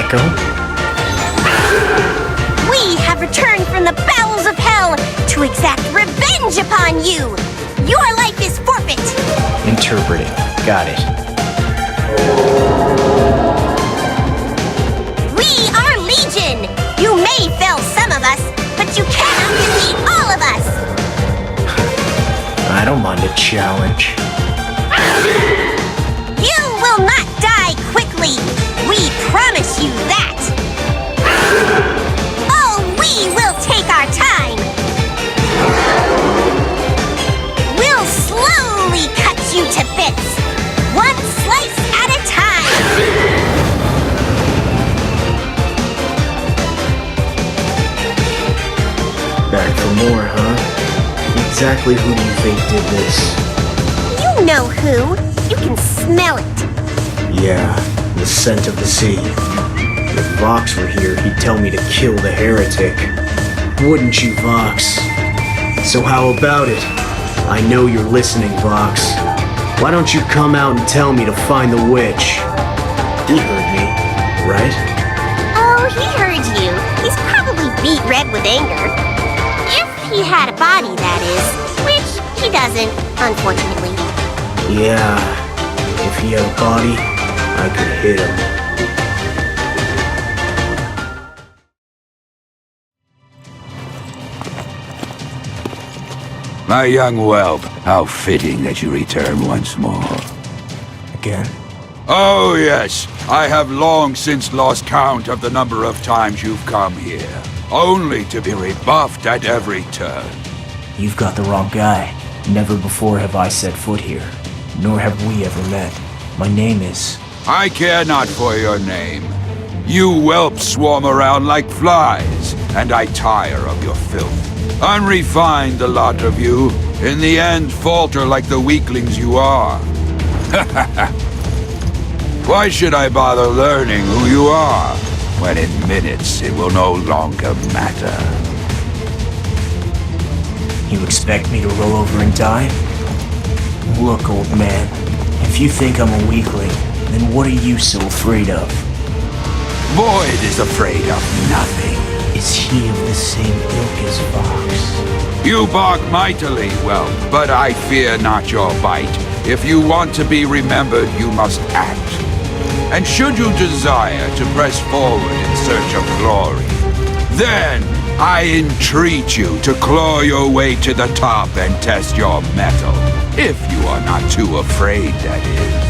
Echo? We have returned from the bowels of hell to exact revenge upon you! Your life is forfeit! Interpreting. Got it. We are Legion! You may fell some of us, but you cannot defeat all of us! I don't mind a challenge. You will not die quickly! We promise you that! Oh, we will take our time! We'll slowly cut you to bits! One slice at a time! Back for more, huh? Exactly who do you think did this? You know who! You can smell it! Yeah, the scent of the sea. If Vox were here, he'd tell me to kill the heretic. Wouldn't you, Vox? So how about it? I know you're listening, Vox. Why don't you come out and tell me to find the witch? He heard me, right? Oh, he heard you. He's probably beat red with anger. If he had a body, that is. Which he doesn't, unfortunately. Yeah, if he had a body, I could hit him. My young whelp, how fitting that you return once more. Again? Oh yes, I have long since lost count of the number of times you've come here, only to be rebuffed at every turn. You've got the wrong guy. Never before have I set foot here, nor have we ever met. My name is... I care not for your name. You whelps swarm around like flies, and I tire of your filth. Unrefined, the lot of you. In the end, falter like the weaklings you are. Why should I bother learning who you are, when in minutes it will no longer matter? You expect me to roll over and die? Look, old man, if you think I'm a weakling, then what are you so afraid of? Void is afraid of nothing. Is he of the same ilk as Vox? You bark mightily, well, but I fear not your bite. If you want to be remembered, you must act. And should you desire to press forward in search of glory, then I entreat you to claw your way to the top and test your mettle. If you are not too afraid, that is.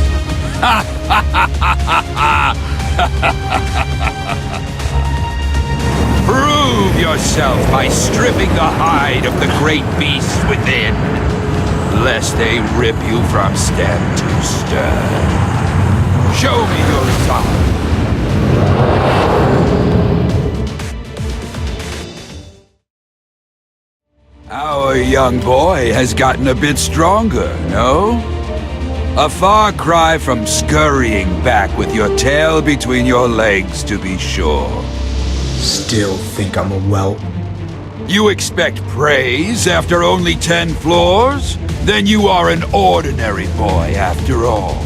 Prove yourself by stripping the hide of the great beasts within, lest they rip you from stem to stern. Show me your resolve. Our young boy has gotten a bit stronger, no? A far cry from scurrying back with your tail between your legs, to be sure. Still think I'm a whelp? You expect praise after only 10 floors? Then you are an ordinary boy after all.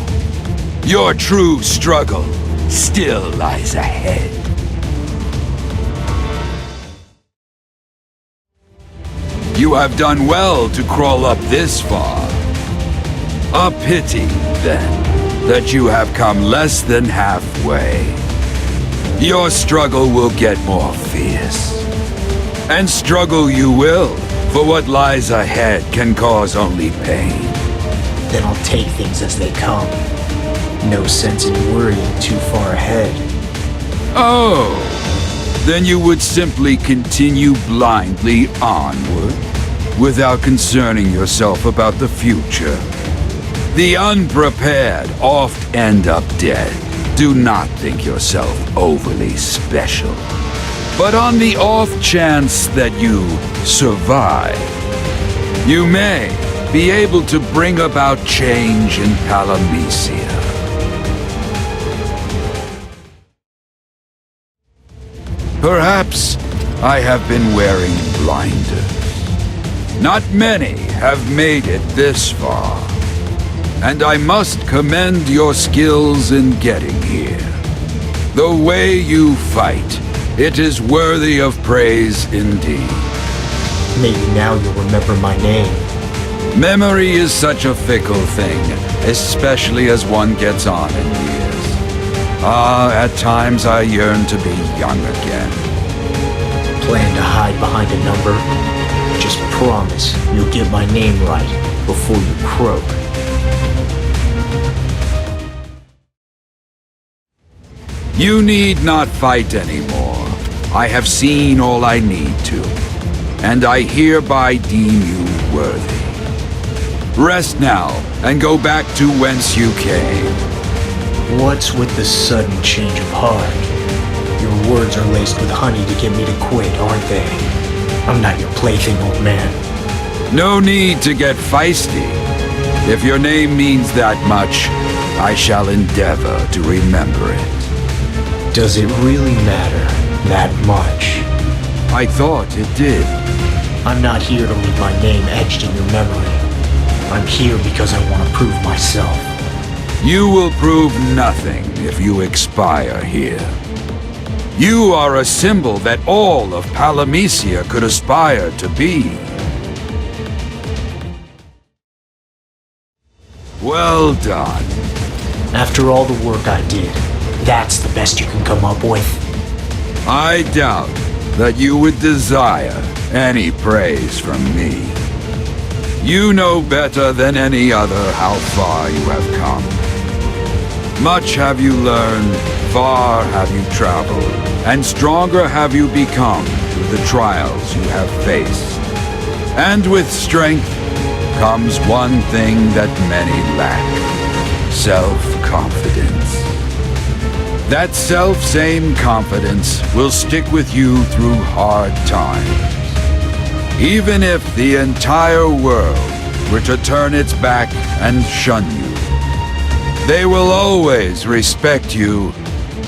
Your true struggle still lies ahead. You have done well to crawl up this far. A pity, then, that you have come less than halfway. Your struggle will get more fierce. And struggle you will, for what lies ahead can cause only pain. Then I'll take things as they come. No sense in worrying too far ahead. Oh, then you would simply continue blindly onward, without concerning yourself about the future. The unprepared oft end up dead. Do not think yourself overly special. But on the off chance that you survive, you may be able to bring about change in Palamecia. Perhaps I have been wearing blinders. Not many have made it this far. And I must commend your skills in getting here. The way you fight, it is worthy of praise indeed. Maybe now you'll remember my name. Memory is such a fickle thing, especially as one gets on in years. At times I yearn to be young again. Plan to hide behind a number? Just promise you'll get my name right before you croak. You need not fight anymore. I have seen all I need to, and I hereby deem you worthy. Rest now, and go back to whence you came. What's with the sudden change of heart? Your words are laced with honey to get me to quit, aren't they? I'm not your plaything, old man. No need to get feisty. If your name means that much, I shall endeavor to remember it. Does it really matter that much? I thought it did. I'm not here to leave my name etched in your memory. I'm here because I want to prove myself. You will prove nothing if you expire here. You are a symbol that all of Palamecia could aspire to be. Well done. After all the work I did, that's the best you can come up with? I doubt that you would desire any praise from me. You know better than any other how far you have come. Much have you learned, far have you traveled, and stronger have you become through the trials you have faced. And with strength comes one thing that many lack: self-confidence. That self-same confidence will stick with you through hard times. Even if the entire world were to turn its back and shun you, they will always respect you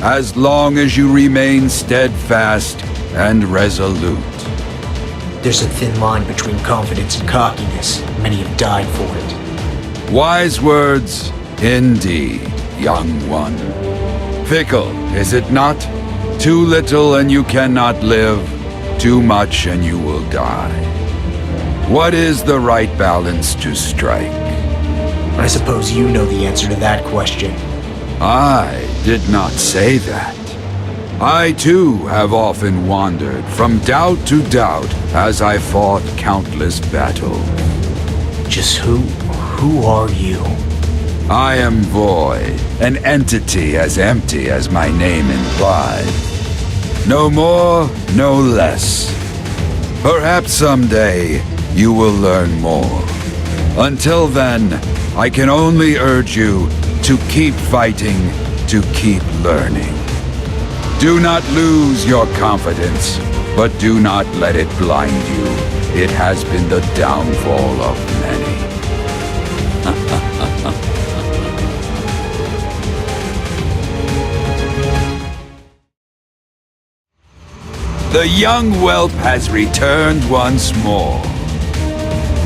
as long as you remain steadfast and resolute. There's a thin line between confidence and cockiness. Many have died for it. Wise words, indeed, young one. Fickle, is it not? Too little and you cannot live, too much and you will die. What is the right balance to strike? I suppose you know the answer to that question. I did not say that. I too have often wandered from doubt to doubt as I fought countless battles. Just who are you? I am void, an entity as empty as my name implies. No more, no less. Perhaps someday you will learn more. Until then, I can only urge you to keep fighting, to keep learning. Do not lose your confidence, but do not let it blind you. It has been the downfall of many. The young whelp has returned once more.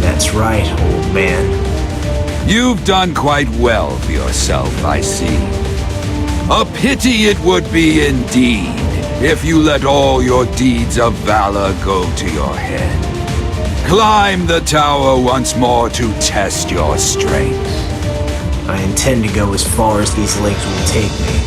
That's right, old man. You've done quite well for yourself, I see. A pity it would be indeed if you let all your deeds of valor go to your head. Climb the tower once more to test your strength. I intend to go as far as these legs will take me.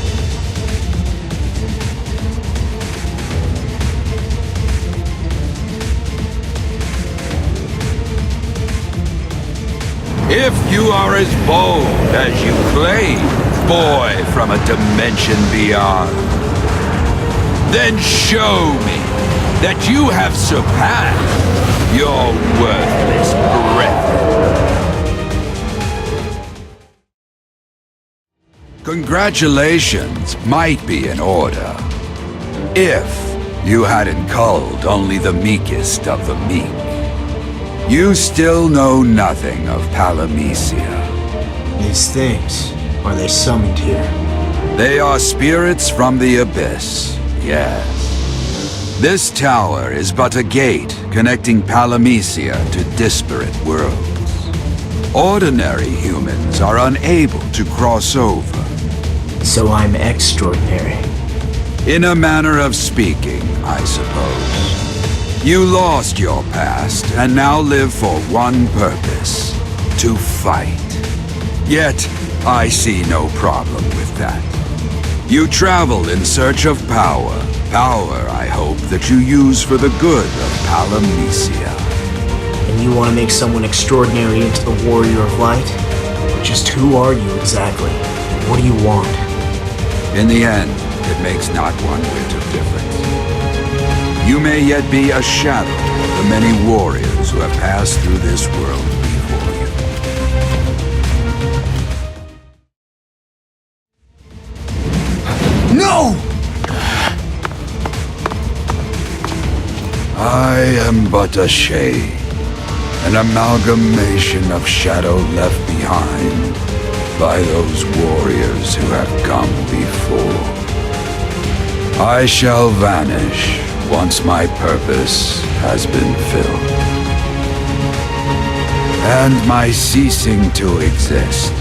If you are as bold as you claim, boy from a dimension beyond, then show me that you have surpassed your worthless brethren. Congratulations might be in order, if you hadn't culled only the meekest of the meek. You still know nothing of Palamecia. These things, are they summoned here? They are spirits from the abyss, yes. This tower is but a gate connecting Palamecia to disparate worlds. Ordinary humans are unable to cross over. So I'm extraordinary. In a manner of speaking, I suppose. You lost your past and now live for one purpose: to fight. Yet, I see no problem with that. You travel in search of power. Power, I hope, that you use for the good of Palamecia. And you want to make someone extraordinary into the Warrior of Light? Just who are you exactly? What do you want? In the end, it makes not one whit of difference. You may yet be a shadow of the many warriors who have passed through this world before you. No! I am but a shade, an amalgamation of shadow left behind by those warriors who have come before. I shall vanish once my purpose has been filled. And my ceasing to exist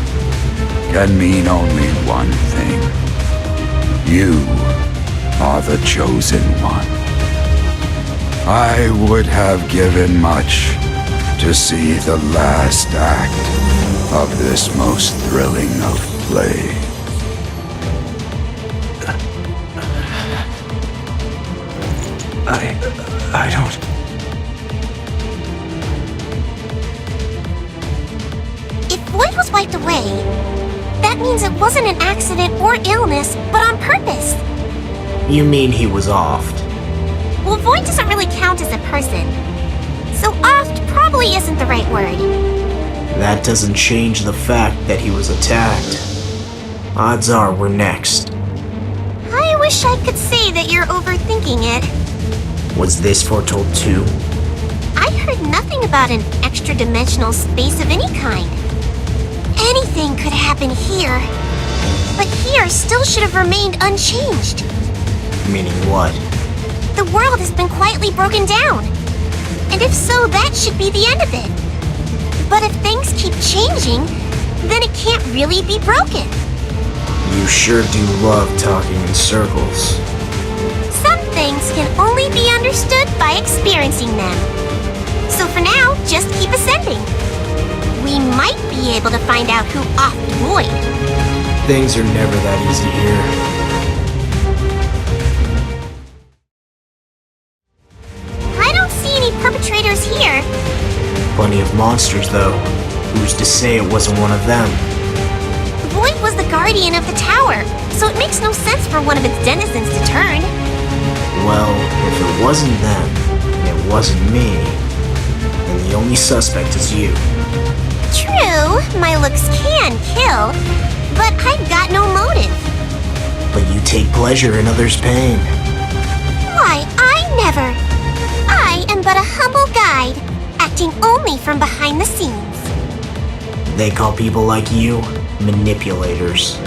can mean only one thing. You are the chosen one. I would have given much to see the last act of this most thrilling of plays. I don't... If Void was wiped away, that means it wasn't an accident or illness, but on purpose. You mean he was offed? Well, Void doesn't really count as a person, so offed probably isn't the right word. That doesn't change the fact that he was attacked. Odds are we're next. I wish I could say that you're overthinking it. Was this foretold too? I heard nothing about an extra-dimensional space of any kind. Anything could happen here. But here still should have remained unchanged. Meaning what? The world has been quietly broken down. And if so, that should be the end of it. But if things keep changing, then it can't really be broken. You sure do love talking in circles. Some things can only be understood by experiencing them. So for now, just keep ascending. We might be able to find out who offed Void. Things are never that easy here. I don't see any perpetrators here. Plenty of monsters, though. Who's to say it wasn't one of them? Void was the guardian of the tower, so it makes no sense for one of its denizens to turn. Well, if it wasn't them, and it wasn't me, then the only suspect is you. True, my looks can kill, but I've got no motive. But you take pleasure in others' pain. Why, I never. I am but a humble guide, acting only from behind the scenes. They call people like you manipulators.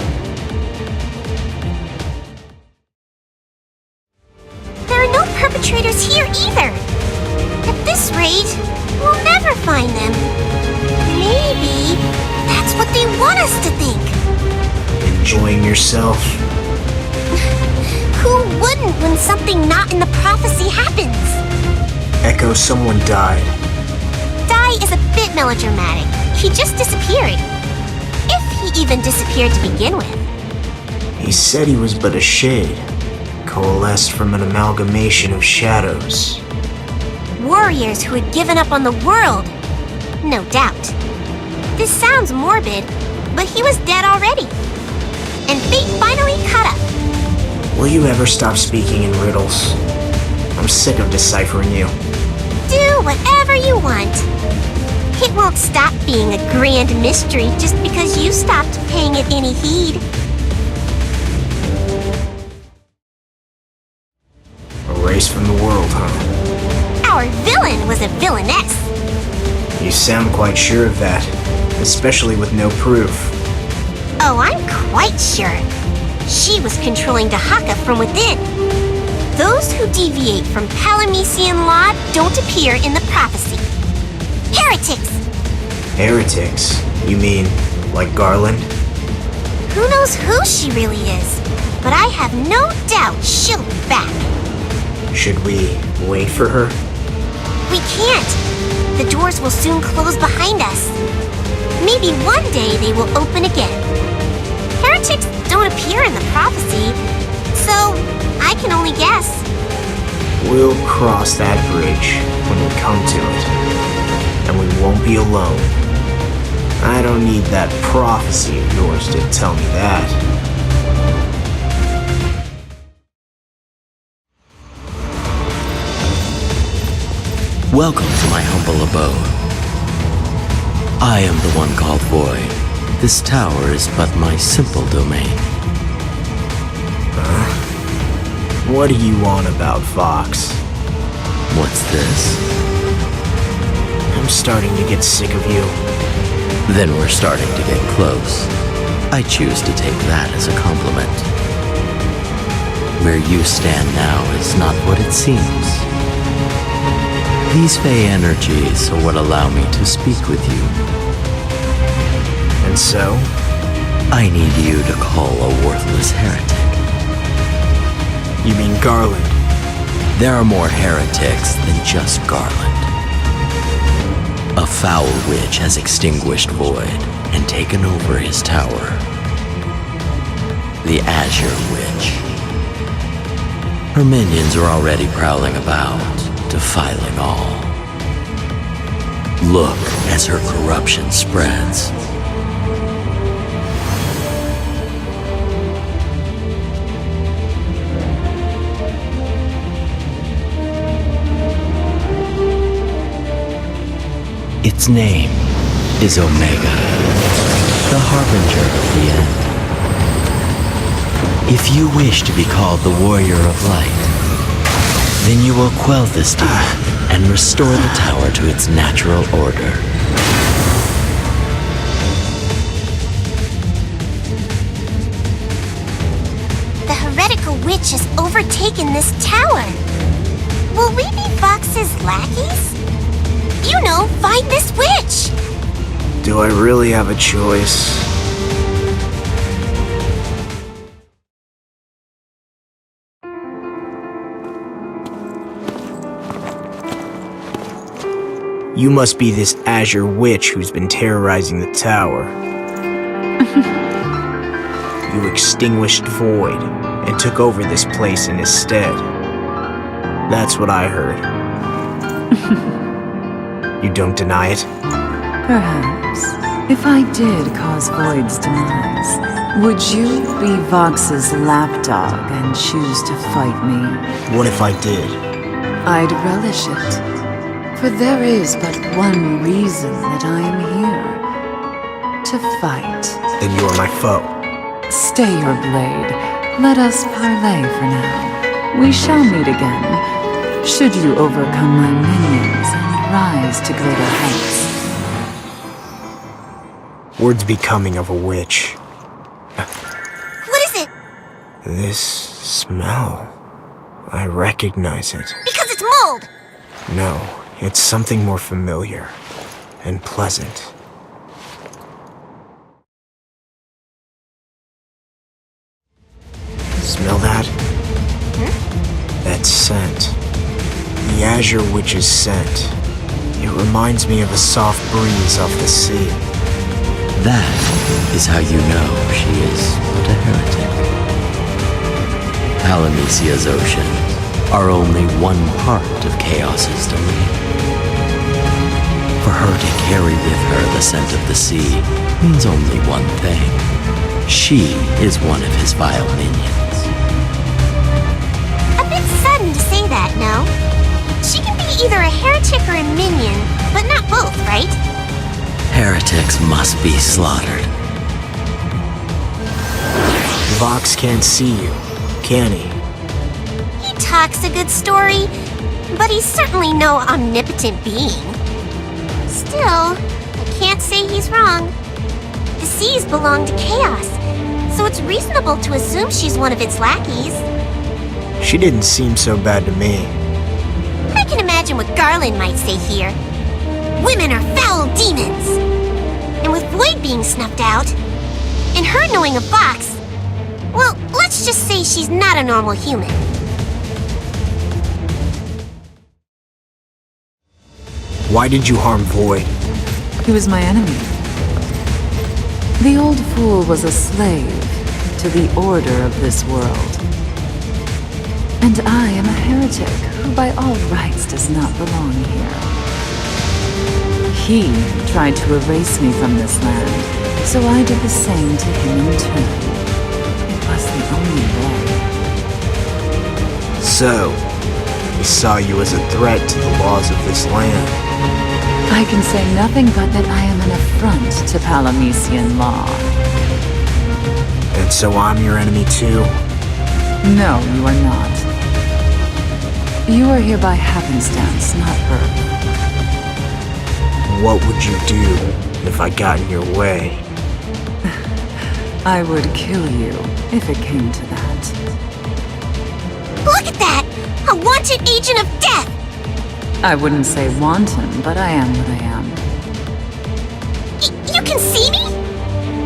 There are no perpetrators here either. At this rate, we'll never find them. Maybe that's what they want us to think. Enjoying yourself? Who wouldn't when something not in the prophecy happens? Echo, someone died. Die is a bit melodramatic. He just disappeared. If he even disappeared to begin with. He said he was but a shade, coalesced from an amalgamation of shadows. Warriors who had given up on the world. No doubt. This sounds morbid, but he was dead already. And fate finally caught up. Will you ever stop speaking in riddles? I'm sick of deciphering you. Do whatever you want. It won't stop being a grand mystery just because you stopped paying it any heed. Erased from the world, huh? Our villain was a villainess. You sound quite sure of that, especially with no proof. Oh, I'm quite sure. She was controlling Dahaka from within. Those who deviate from Palamecian law don't appear in the prophecy. Heretics! Heretics? You mean, like Garland? Who knows who she really is? but I have no doubt she'll be back. Should we wait for her? We can't. The doors will soon close behind us. Maybe one day they will open again. Heretics don't appear in the prophecy, so I can only guess. We'll cross that bridge when we come to it. And we won't be alone. I don't need that prophecy of yours to tell me that. Welcome to my humble abode. I am the one called Void. This tower is but my simple domain. What do you want about Vox? What's this? I'm starting to get sick of you. Then we're starting to get close. I choose to take that as a compliment. Where you stand now is not what it seems. These Fey energies are what allow me to speak with you. And so? I need you to call a worthless heretic. You mean Garland? There are more heretics than just Garland. A foul witch has extinguished Void and taken over his tower. The Azure Witch. Her minions are already prowling about, defiling all. Look as her corruption spreads. Its name is Omega, the harbinger of the end. If you wish to be called the Warrior of Light, then you will quell this demon and restore the tower to its natural order. The heretical witch has overtaken this tower. Will we be Vox's lackeys? You know, find this witch! Do I really have a choice? You must be this Azure Witch who's been terrorizing the tower. You extinguished Void and took over this place in his stead. That's what I heard. You don't deny it? Perhaps. If I did cause Void's demise, would you be Vox's lapdog and choose to fight me? What if I did? I'd relish it. For there is but one reason that I am here. To fight. Then you're my foe. Stay your blade. Let us parley for now. We shall meet again, should you overcome my minions and rise to greater heights. Word's becoming of a witch. What is it? This smell. I recognize it. Because it's mold! No, it's something more familiar and pleasant. Smell that? That scent. The Azure Witch's scent. It reminds me of a soft breeze off the sea. That is how you know she is but a heretic. Palamecia's oceans are only one part of Chaos's domain. For her to carry with her the scent of the sea means only one thing. She is one of his vile minions. A bit sudden to say that, no? She can be either a heretic or a minion, but not both, right? Heretics must be slaughtered. Vox can't see you, can he? He talks a good story, but he's certainly no omnipotent being. Still, I can't say he's wrong. The seas belong to Chaos, so it's reasonable to assume she's one of its lackeys. She didn't seem so bad to me. I can imagine what Garland might say here. Women are foul demons! And with Void being snuffed out, and her knowing of Vox, Well, let's just say she's not a normal human. Why did you harm Void? He was my enemy. The old fool was a slave to the order of this world. And I am a heretic who by all rights does not belong here. He tried to erase me from this land, so I did the same to him in turn. It was the only way. So, he saw you as a threat to the laws of this land. I can say nothing but that I am an affront to Palamecian law. And so I'm your enemy too? No, you are not. You are here by happenstance, not birth. What would you do if I got in your way? I would kill you if it came to that. Look at that! A wanted agent of death! I wouldn't say wanton, but I am what I am. You can see me?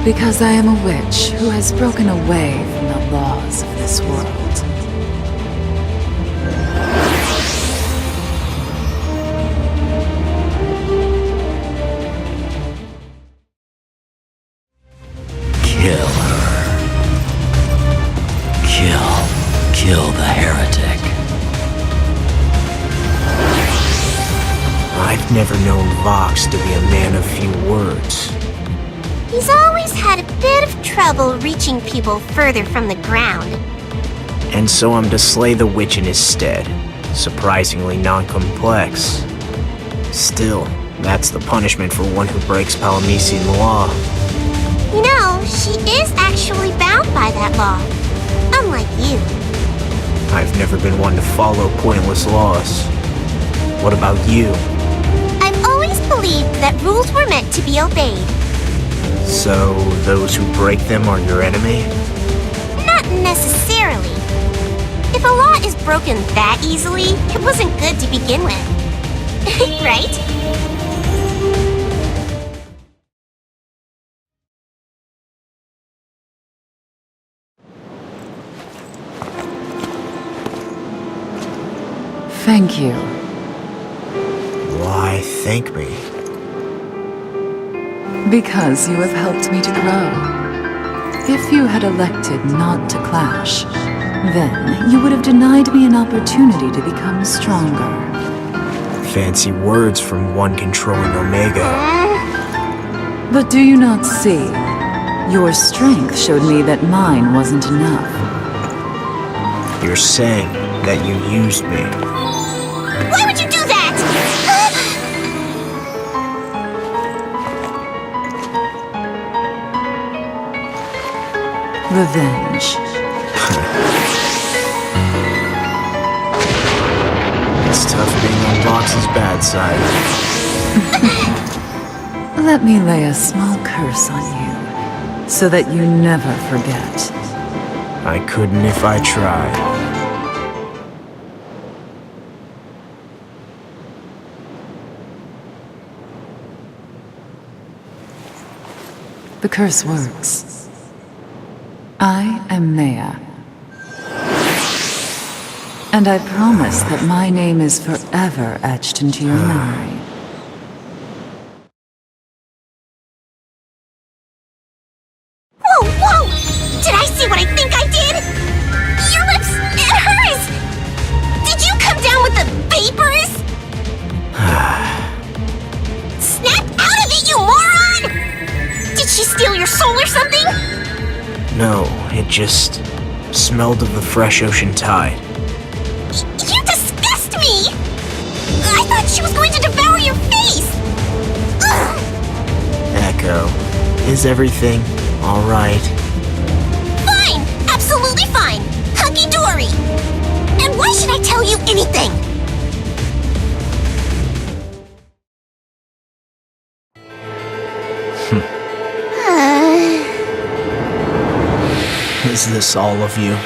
Because I am a witch who has broken away from the laws of this world. Kill her. Kill the heretic. I've never known Vox to be a man of few words. He's always had a bit of trouble reaching people further from the ground. And so I'm to slay the witch in his stead. Surprisingly non-complex. Still, that's the punishment for one who breaks Palamecian law. You know, she is actually bound by that law. Unlike you. I've never been one to follow pointless laws. What about you? I've always believed that rules were meant to be obeyed. So, those who break them are your enemy? Not necessarily. If a law is broken that easily, it wasn't good to begin with. Right? Thank you. Why, thank me. Because you have helped me to grow. If you had elected not to clash, then you would have denied me an opportunity to become stronger. Fancy words from one controlling Omega. But do you not see? Your strength showed me that mine wasn't enough. You're saying that you used me. Why would you do that? Revenge. It's tough being on Vox's bad side. Let me lay a small curse on you, so that you never forget. I couldn't if I tried. The curse works. I am Maya. And I promise that my name is forever etched into your memory. Whoa, whoa! Did I see what I think I did? Your lips and hers! Did you come down with the vapors? Snap out of it, you moron! Did she steal your soul or something? No, it just smelled of the fresh ocean tide. You disgust me! I thought she was going to devour your face! Ugh. Echo, is everything all right? Fine! Absolutely fine! Hunky-dory! And why should I tell you anything? Is this all of you? Wait,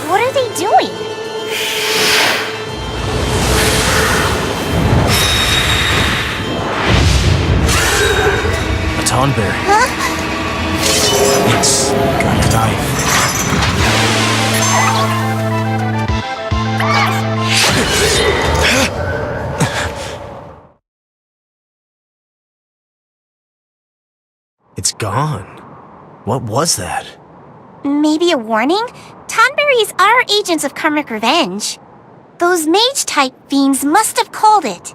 what are they doing? A Tonberry. Huh? knife. It's gone. What was that? Maybe a warning? Tonberries are agents of karmic revenge. Those mage-type fiends must have called it.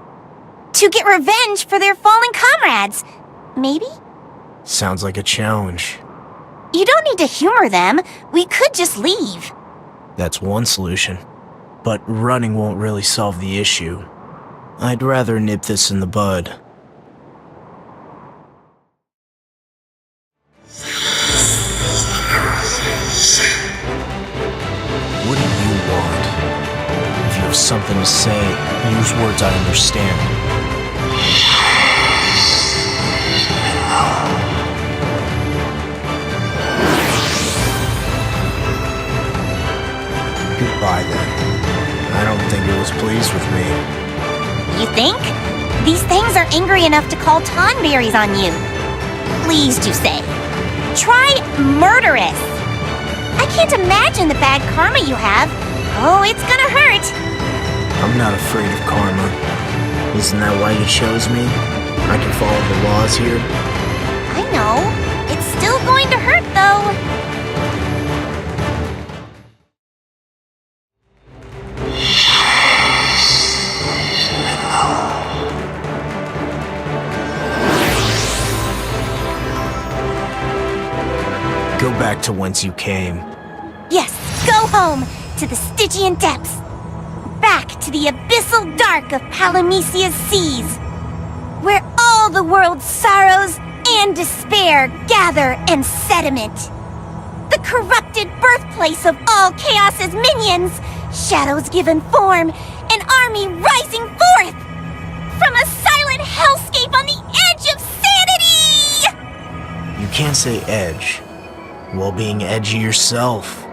To get revenge for their fallen comrades. Maybe? Sounds like a challenge. You don't need to humor them. We could just leave. That's one solution. But running won't really solve the issue. I'd rather nip this in the bud. What do you want? If you have something to say, use words I understand. Goodbye then. I don't think it was pleased with me. You think? These things are angry enough to call Tonberries on you. Pleased, you say. Try murderous. I can't imagine the bad karma you have. Oh, it's gonna hurt. I'm not afraid of karma. Isn't that why you chose me? I can follow the laws here. I know. It's still going to hurt, though. Go back to whence you came. Yes, go home, to the Stygian depths. Back to the abyssal dark of Palamecia's seas, where all the world's sorrows and despair gather and sediment. The corrupted birthplace of all Chaos's minions, shadows given form, an army rising forth from a silent hellscape on the edge of sanity! You can't say edge while being edgy yourself.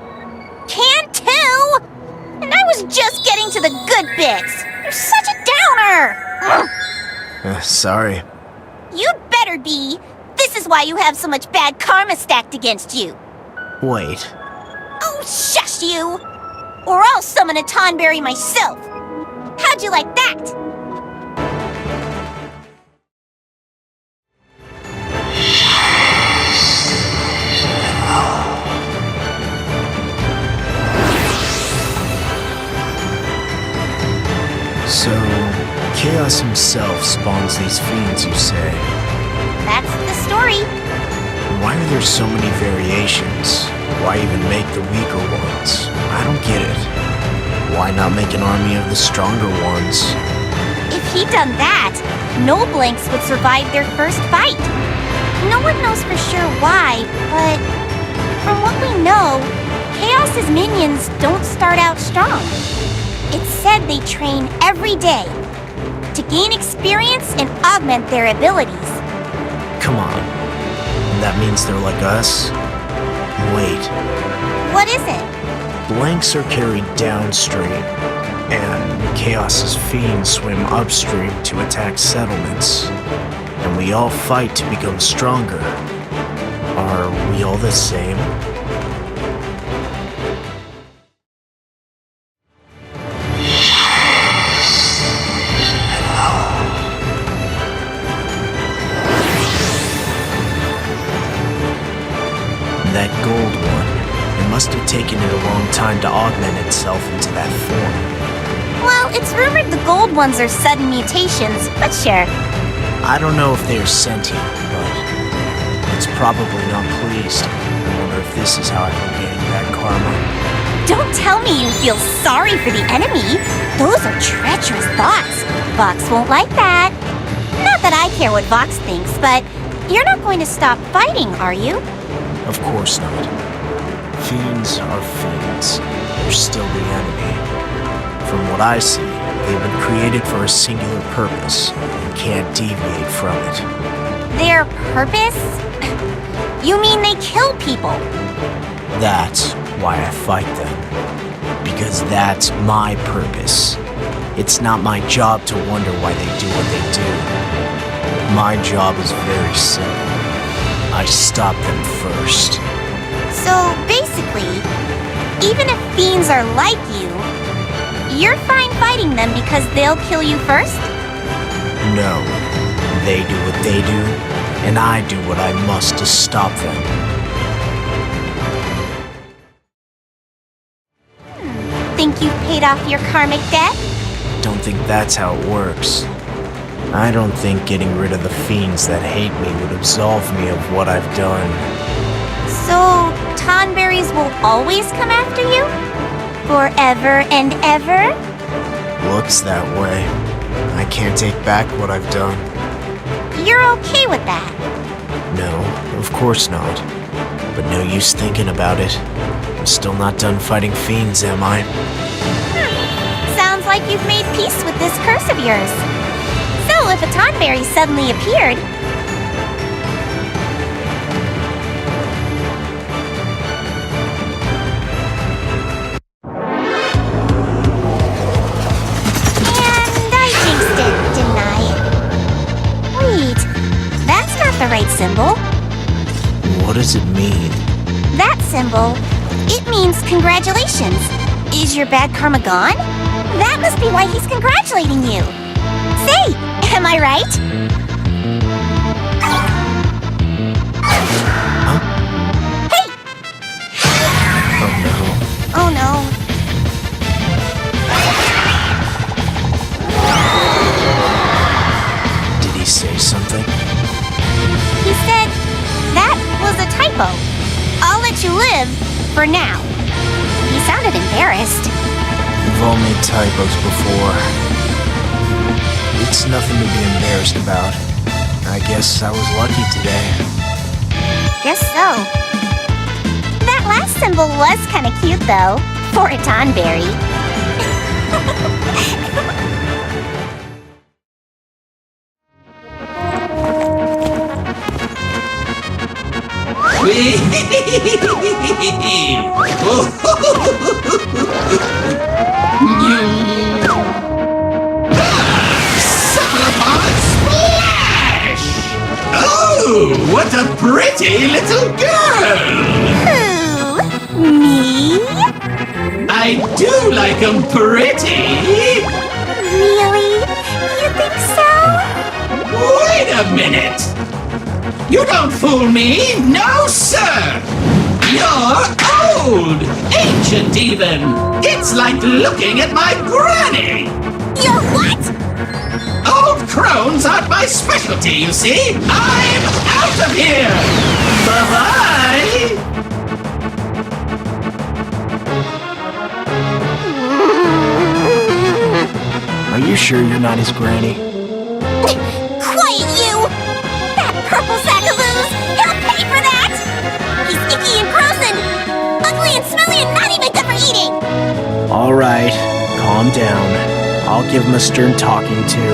Can too! And I was just getting to the good bits. You're such a downer! Ugh. Sorry. You'd better be. This is why you have so much bad karma stacked against you. Wait. Oh, shush you! Or I'll summon a Tonberry myself. How'd you like that? So, Chaos himself spawns these fiends, you say? That's the story. Why are there so many variations? Why even make the weaker ones? I don't get it. Why not make an army of the stronger ones? If he'd done that, no blanks would survive their first fight. No one knows for sure why, but from what we know, Chaos's minions don't start out strong. It's said they train every day to gain experience and augment their abilities. Come on. That means they're like us? Wait. What is it? Blanks are carried downstream, and Chaos's fiends swim upstream to attack settlements. And we all fight to become stronger. Are we all the same? That gold one, it must have taken it a long time to augment itself into that form. Well, it's rumored the gold ones are sudden mutations, but sure. I don't know if they are sentient, but it's probably not pleased. I wonder if this is how I've been getting that karma. Don't tell me you feel sorry for the enemy. Those are treacherous thoughts. Vox won't like that. Not that I care what Vox thinks, but you're not going to stop fighting, are you? Of course not. Fiends are fiends. They're still the enemy. From what I see, they've been created for a singular purpose and can't deviate from it. Their purpose? You mean they kill people? That's why I fight them. Because that's my purpose. It's not my job to wonder why they do what they do. My job is very simple. I stop them first. So basically, even if fiends are like you, you're fine fighting them because they'll kill you first? No. They do what they do, and I do what I must to stop them. Think you've paid off your karmic debt? Don't think that's how it works. I don't think getting rid of the fiends that hate me would absolve me of what I've done. So, Tonberries will always come after you? Forever and ever? Looks that way. I can't take back what I've done. You're okay with that? No, of course not. But no use thinking about it. I'm still not done fighting fiends, am I? Sounds like you've made peace with this curse of yours. So, if a Tonberry suddenly appeared... And I jinxed it, didn't I? Wait, that's not the right symbol. What does it mean? That symbol, it means congratulations. Is your bad karma gone? That must be why he's congratulating you. Say, am I right? Huh? Hey! Oh no. Oh no. Did he say something? He said, that was a typo. I'll let you live, for now. He sounded embarrassed. We've all made typos before. It's nothing to be embarrassed about. I guess I was lucky today. Guess so. That last symbol was kind of cute, though, for a Tonberry. Splash! Oh, what a pretty little girl! Who? Me? I do like 'em pretty. Really? You think so? Wait a minute! You don't fool me! No, sir! You're old! Ancient, even! It's like looking at my granny! You're what? Old crones aren't my specialty, you see! I'm out of here! Bye-bye! Are you sure you're not his granny? Quiet, you! That purple sack of ooze! He'll pay for that! He's icky and gross and ugly and smelly and not even good for eating! All right, calm down. I'll give him a stern talking to.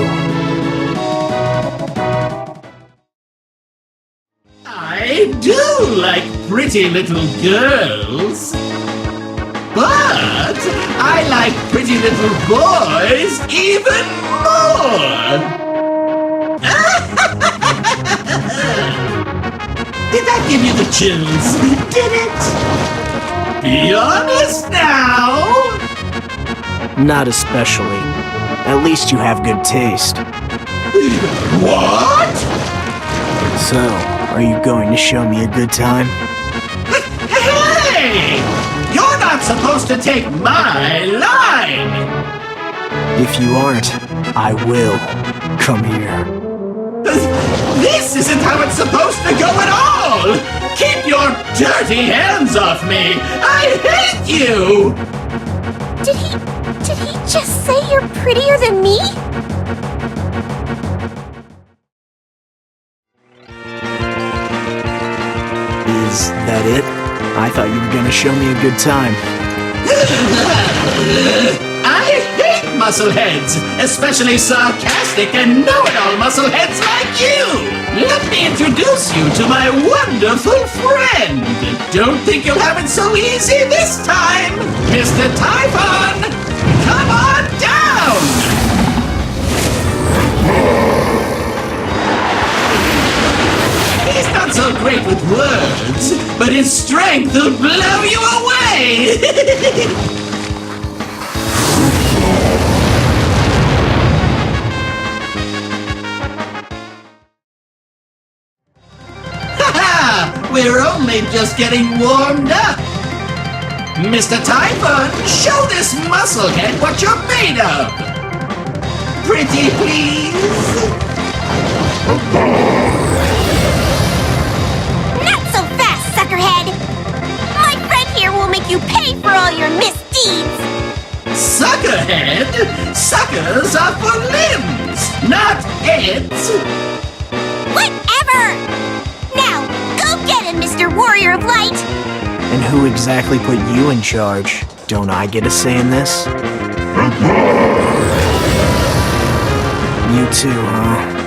I do like pretty little girls. But I like pretty little boys even more! Did that give you the chills? Did it? Be honest now! Not especially. At least you have good taste. What? So, are you going to show me a good time? Hey! You're not supposed to take my line! If you aren't, I will. Come here. This isn't how it's supposed to go at all! Keep your dirty hands off me! I hate you! Did he just say you're prettier than me? Is that it? I thought you were gonna show me a good time. I hate muscleheads, especially sarcastic and know-it-all muscleheads like you! Let me introduce you to my wonderful friend! Don't think you'll have it so easy this time! Mr. Typhon, come on down! He's not so great with words, but but his strength will blow you away! Haha! We're only just getting warmed up! Mr. Typhon, show this musclehead what you're made of! Pretty please? Not so fast, suckerhead! My friend here will make you pay for all your misdeeds! Suckerhead? Suckers are for limbs, not heads! Whatever! Now, go get him, Mr. Warrior of Light! And who exactly put you in charge? Don't I get a say in this? You too, huh?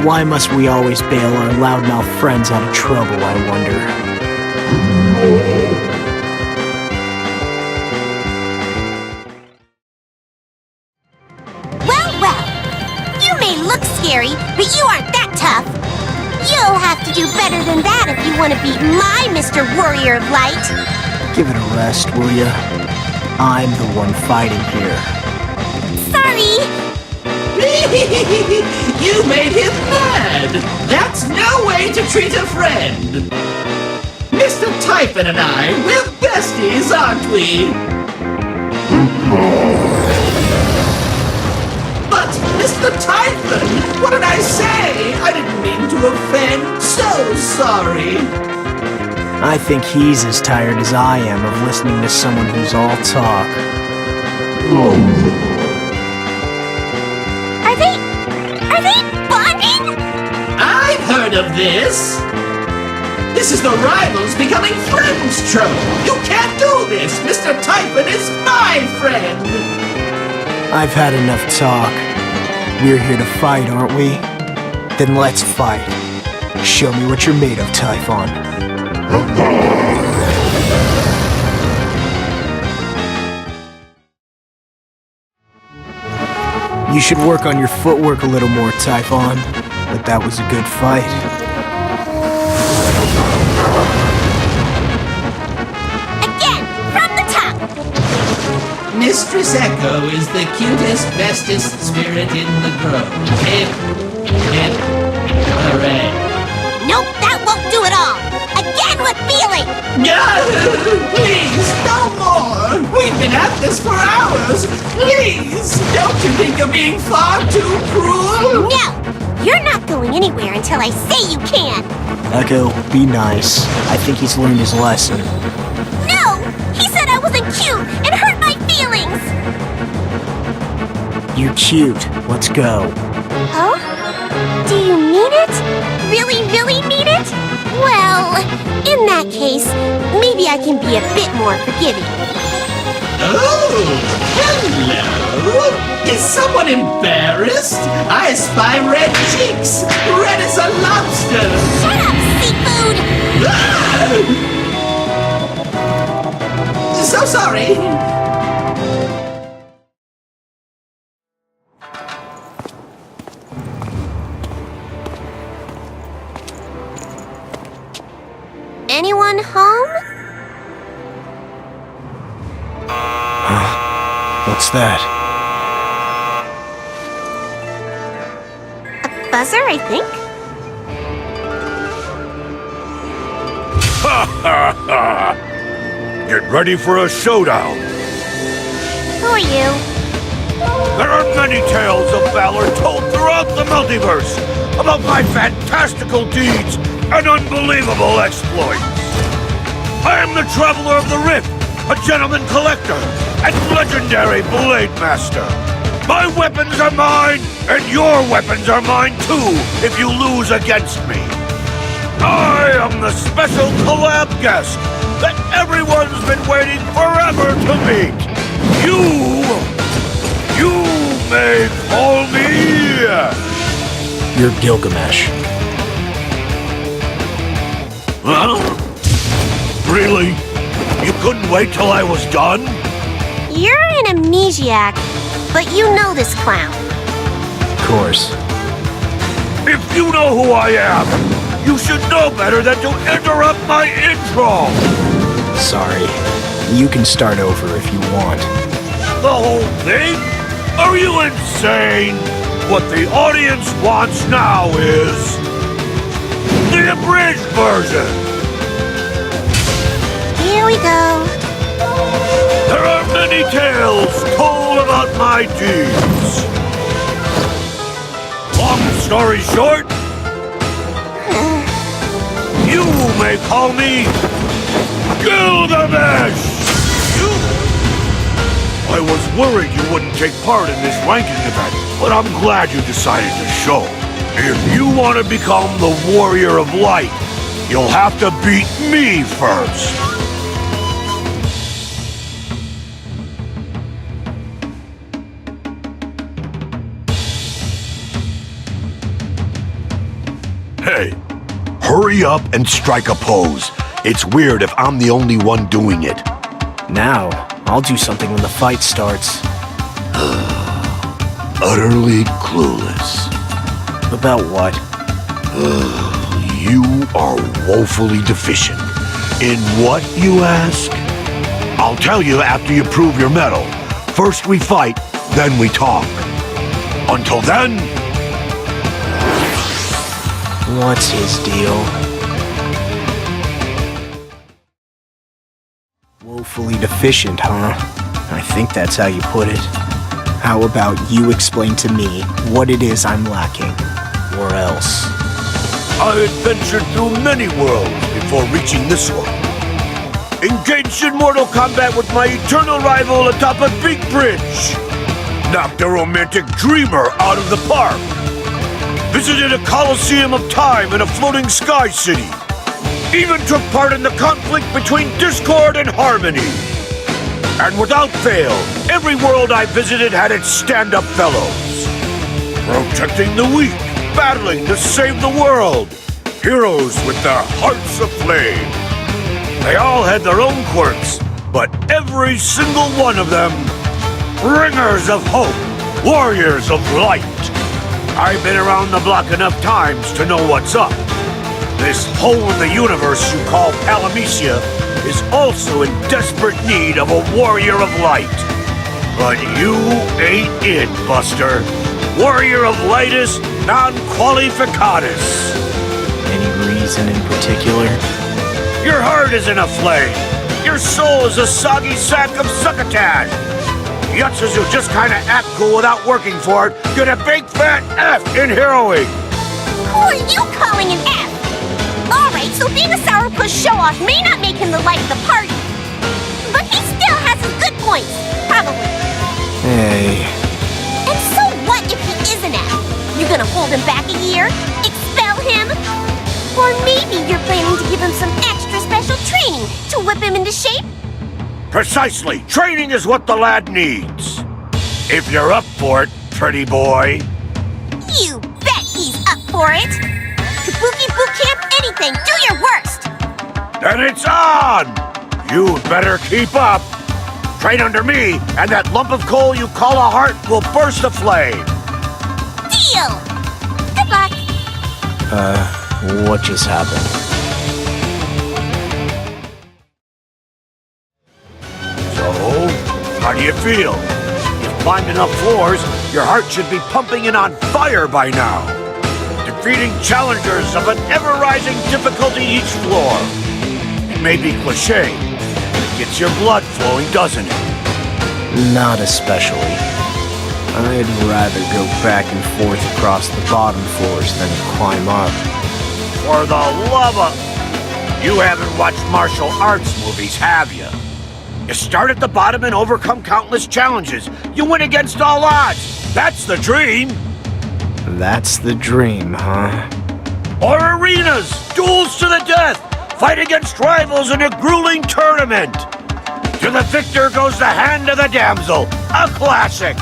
Why must we always bail our loudmouth friends out of trouble, I wonder? Well, you may look scary, but you aren't that tough. You'll have to do better than that if you want to beat my Mr. Warrior of Light. Give it a rest, will ya? I'm the one fighting here. Sorry. You made him mad! That's no way to treat a friend! Mr. Typhon and I, we're besties, aren't we? But, Mr. Typhon, what did I say? I didn't mean to offend. So sorry. I think he's as tired as I am of listening to someone who's all talk. Are they bonding? I've heard of this. This is the rivals becoming friends trope. You can't do this. Mr. Typhon is my friend. I've had enough talk. We're here to fight, aren't we? Then let's fight. Show me what you're made of, Typhon. You should work on your footwork a little more, Typhon. But that was a good fight. Again, from the top. Mistress Echo is the cutest, bestest spirit in the grove. Hip, hip, hooray. Nope, that won't do it all. Again with feeling. No, please, no more. We've been at this for hours. Please, don't you think you're being far too cruel? No, you're not going anywhere until I say you can. Echo, be nice. I think he's learned his lesson. No, he said I wasn't cute and hurt my feelings. You're cute. Let's go. Oh? Do you mean it? Really, really mean it? Well, in that case, maybe I can be a bit more forgiving. Oh, hello. Is someone embarrassed? I spy red cheeks. Red as a lobster. Shut up, seafood! Ah! So sorry. Anyone home? What's that? A buzzer, I think. Get ready for a showdown. Who are you? There are many tales of valor told throughout the multiverse about my fantastical deeds and unbelievable exploits. I am the Traveler of the Rift, a gentleman collector, and legendary blade master. My weapons are mine, and your weapons are mine too, if you lose against me. I am the special collab guest that everyone's been waiting forever to meet. You may call me... You're Gilgamesh. Huh? Really? You couldn't wait till I was done? You're an amnesiac, but you know this clown. Of course. If you know who I am, You should know better than to interrupt my intro! Sorry. You can start over if you want. The whole thing? Are you insane? What the audience wants now is... the abridged version! Here we go. There are many tales told about my deeds. Long story short, you may call me Gilgamesh! I was worried you wouldn't take part in this ranking event, but I'm glad you decided to show. If you want to become the Warrior of Light, you'll have to beat me first. Hey, hurry up and strike a pose. It's weird if I'm the only one doing it. Now, I'll do something when the fight starts. Utterly clueless. About what? You are woefully deficient. In what, you ask? I'll tell you after you prove your mettle. First we fight, then we talk. Until then... What's his deal? Woefully deficient, huh? I think that's how you put it. How about you explain to me what it is I'm lacking? Or else. I adventured through many worlds before reaching this one. Engaged in mortal combat with my eternal rival atop a big bridge. Knocked a romantic dreamer out of the park. Visited a coliseum of time in a floating sky city. Even took part in the conflict between discord and harmony. And without fail, every world I visited had its stand-up fellows. Protecting the weak, battling to save the world. Heroes with their hearts aflame. They all had their own quirks, but every single one of them, bringers of hope, warriors of light. I've been around the block enough times to know what's up. This hole in the universe you call Palamecia is also in desperate need of a warrior of light. But you ain't it, Buster. Warrior of Lightus non qualificatus. Any reason in particular? Your heart is in a flame. Your soul is a soggy sack of succotash. Yutzes who just kinda act cool without working for it get a big fat F in heroing. Who are you calling an F? Alright, so being a sourpuss show-off may not make him the light of the party. But he still has his good points, probably. Hey. And so what if he is an F? You gonna hold him back a year? Expel him? Or maybe you're planning to give him some extra special training to whip him into shape? Precisely. Training is what the lad needs. If you're up for it, pretty boy. You bet he's up for it! Kabuki Boot Camp anything, do your worst! Then it's on! You'd better keep up. Train under me, and that lump of coal you call a heart will burst aflame. Deal! Good luck! What just happened? So, how do you feel? You've climbed enough floors, your heart should be pumping and on fire by now. Defeating challengers of an ever-rising difficulty each floor. It may be cliché, but it gets your blood flowing, doesn't it? Not especially. I'd rather go back and forth across the bottom floors than climb up. For the love of... You haven't watched martial arts movies, have you? You start at the bottom and overcome countless challenges. You win against all odds. That's the dream. That's the dream, huh? Or arenas, duels to the death. Fight against rivals in a grueling tournament. To the victor goes the hand of the damsel. A classic.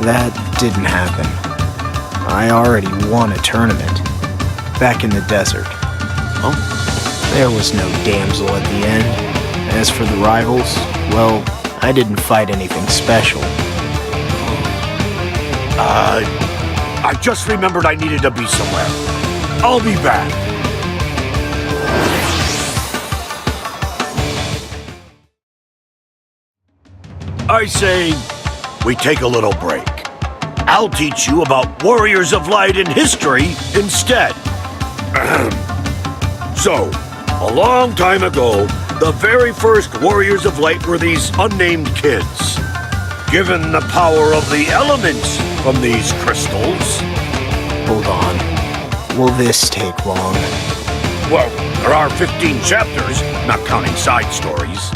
That didn't happen. I already won a tournament. Back in the desert. Huh? There was no damsel at the end. As for the rivals, well, I didn't fight anything special. I just remembered I needed to be somewhere. I'll be back. I say we take a little break. I'll teach you about warriors of light in history instead. So, a long time ago, the very first warriors of light were these unnamed kids. Given the power of the elements from these crystals. Hold on. Will this take long? Well, there are 15 chapters, not counting side stories.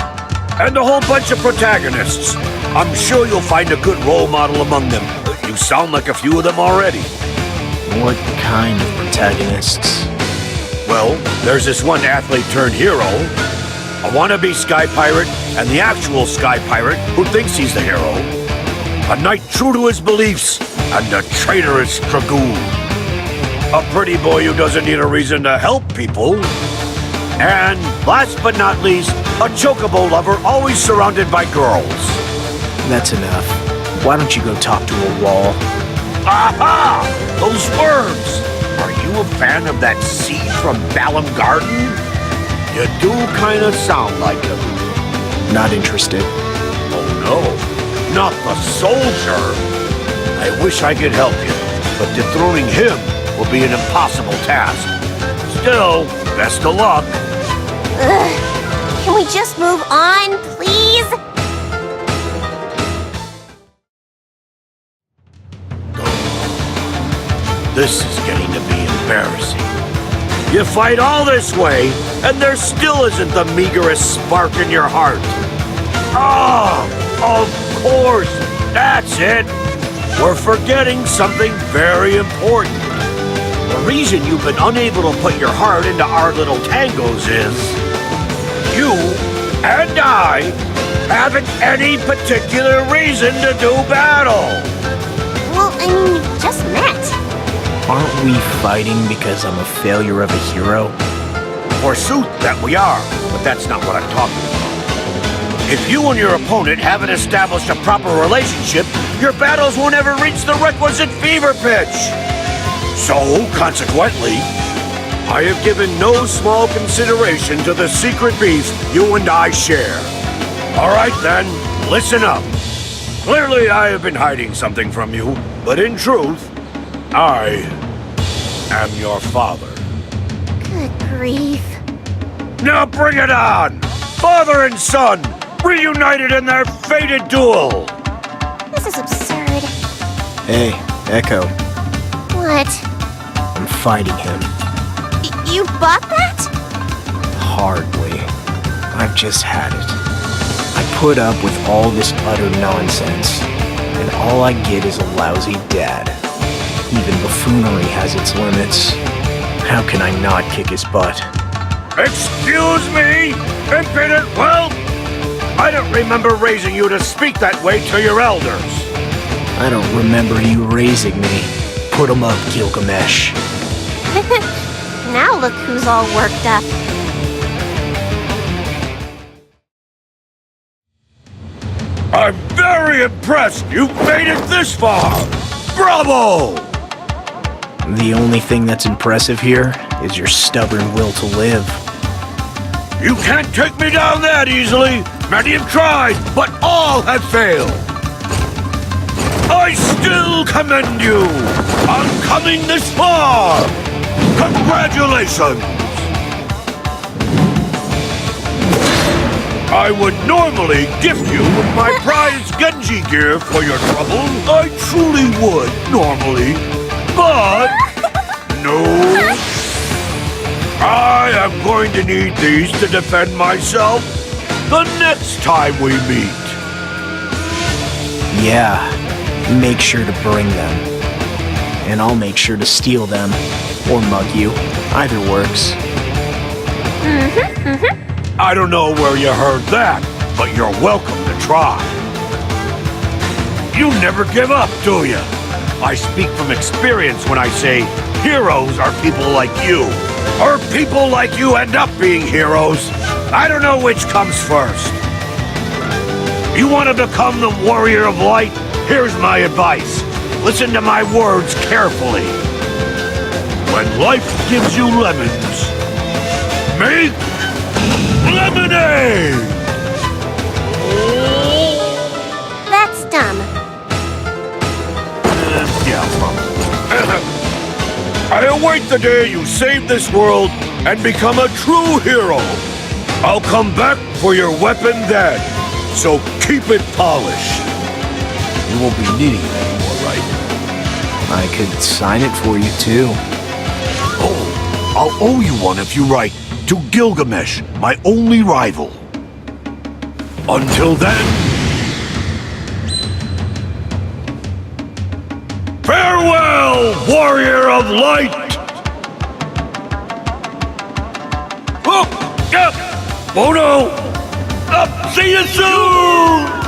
And a whole bunch of protagonists. I'm sure you'll find a good role model among them. You sound like a few of them already. What kind of protagonists? Well, there's this one athlete-turned-hero, a wannabe sky pirate, and the actual sky pirate who thinks he's the hero. A knight true to his beliefs, and a traitorous dragoon. A pretty boy who doesn't need a reason to help people. And last but not least, a chocobo lover always surrounded by girls. That's enough. Why don't you go talk to a wall? Aha! Those words! Are you a fan of that seed from Balam Garden? You do kind of sound like him. Not interested. Oh no, not the soldier! I wish I could help you, but dethroning him will be an impossible task. Still, best of luck. Ugh. Can we just move on, please? This is getting to be embarrassing. You fight all this way, and there still isn't the meagerest spark in your heart. Ah, of course, that's it. We're forgetting something very important. The reason you've been unable to put your heart into our little tangos is you and I haven't any particular reason to do battle. Well, I mean, we just met. Aren't we fighting because I'm a failure of a hero? Forsooth that we are, but that's not what I'm talking about. If you and your opponent haven't established a proper relationship, your battles won't ever reach the requisite fever pitch. So, consequently, I have given no small consideration to the secret beef you and I share. All right then, listen up. Clearly I have been hiding something from you, but in truth, I am your father. Good grief. Now bring it on! Father and son, reunited in their fated duel! This is absurd. Hey, Echo, What? I'm fighting him. You bought that? Hardly. I've just had it. I put up with all this utter nonsense, and all I get is a lousy dad. Even buffoonery has its limits. How can I not kick his butt? Excuse me, impudent whelp! I don't remember raising you to speak that way to your elders. I don't remember you raising me. Put 'em up, Gilgamesh. Now look who's all worked up. I'm very impressed you've made it this far! Bravo! The only thing that's impressive here is your stubborn will to live. You can't take me down that easily! Many have tried, but all have failed! I still commend you on coming this far! Congratulations! I would normally gift you with my prize Genji gear for your trouble. I truly would, normally. But, no. I am going to need these to defend myself the next time we meet. Yeah, make sure to bring them. And I'll make sure to steal them. Or mug you. Either works. I don't know where you heard that, but you're welcome to try. You never give up, do you? I speak from experience when I say heroes are people like you. Or people like you end up being heroes. I don't know which comes first. You want to become the warrior of light? Here's my advice. Listen to my words carefully. When life gives you lemons, make lemonade! I await the day you save this world and become a true hero. I'll come back for your weapon then, so keep it polished. You won't be needing it anymore, right? I could sign it for you, too. Oh, I'll owe you one if you write, "To Gilgamesh, my only rival." Until then... Farewell, warrior of light! Oh, yeah. Oh no! See you soon!